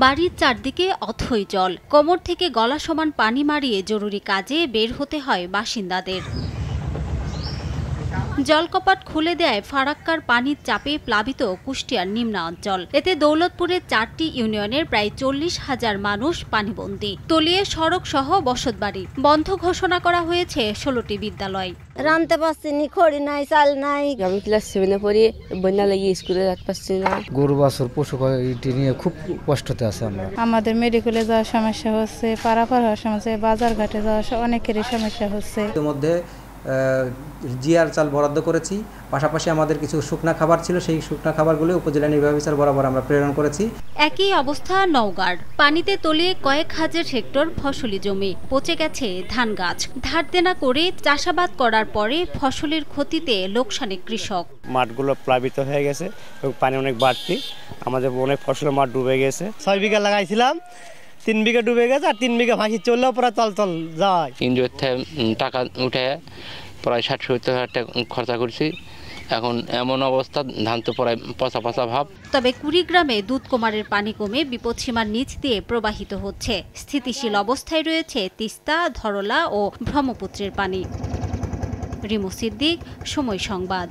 বাড়ির চারদিকে অথই জল, কোমর থেকে গলা সমান পানি মারিয়ে জরুরি কাজে বের হতে হয় বাসিন্দাদের। জলকপাট খুলে দেয় ফারাক্কার পানির চাপে প্লাবিত কুষ্টিয়ার নিম্নাঞ্চল। এতে দৌলতপুরের 4টি ইউনিয়নের প্রায় 40,000 মানুষ পানিবন্দী। তলিয়ে সড়ক সহ বসতবাড়ি বন্ধ ঘোষণা করা হয়েছে 16টি বিদ্যালয়। রানতে পারছি নি, খড়ি নাই, চাল নাই। আমি ক্লাস 7-এ পড়ি, বন্যা লাগিয়ে স্কুলে যেতে পারছি না। গরু বাছুর পশু এটি নিয়ে খুব কষ্টতে আছে আমরা। আমাদের মেডিকেলে যাওয়ার সমস্যা হচ্ছে, পারাপার হওয়ার সমস্যা, বাজার ঘাটে যাওয়ার অনেকেরই সমস্যা হচ্ছে। এর মধ্যে জিআর চাল বরাদ্দ করেছি, পাশাপাশি আমাদের কিছু শুকনা খাবার ছিল, সেই শুকনা খাবারগুলো উপজেলা নির্বাহী অফিসার বরাবর আমরা প্রেরণ করেছি। একই অবস্থা নওগাঁর। পানিতে তলিয়ে কয়েক হাজার হেক্টর ফসলি জমি, পচে গেছে ধান গাছ। ধার দেনা করে চাষাবাদ করার পরে ফসলের ক্ষতিতে লোকসানে কৃষক। মাঠগুলো প্লাবিত হয়ে গেছে এবং পানি অনেক বাড়তি, আমাদের অনেক ফসলের মাঠ ডুবে গেছে। 6 বিঘা লাগাইছিলাম, 3 বিঘা ডুবে গেছে, আর 3 বিঘা ভাসি চললেও পুরো তল যায়। এনজিও টাকা উঠে প্রায় 60-70 হাজার টাকা খরচা করছি। এখন এমন অবস্থা, ধান তো প্রায় পচা ভাব। তবে কুড়িগ্রামে দুধকুমারের পানি কমে বিপদসীমার নিচ দিয়ে প্রবাহিত হচ্ছে। স্থিতিশীল অবস্থায় রয়েছে তিস্তা, ধরলা ও ব্রহ্মপুত্রের পানি। রিমু সিদ্দিক, সময় সংবাদ।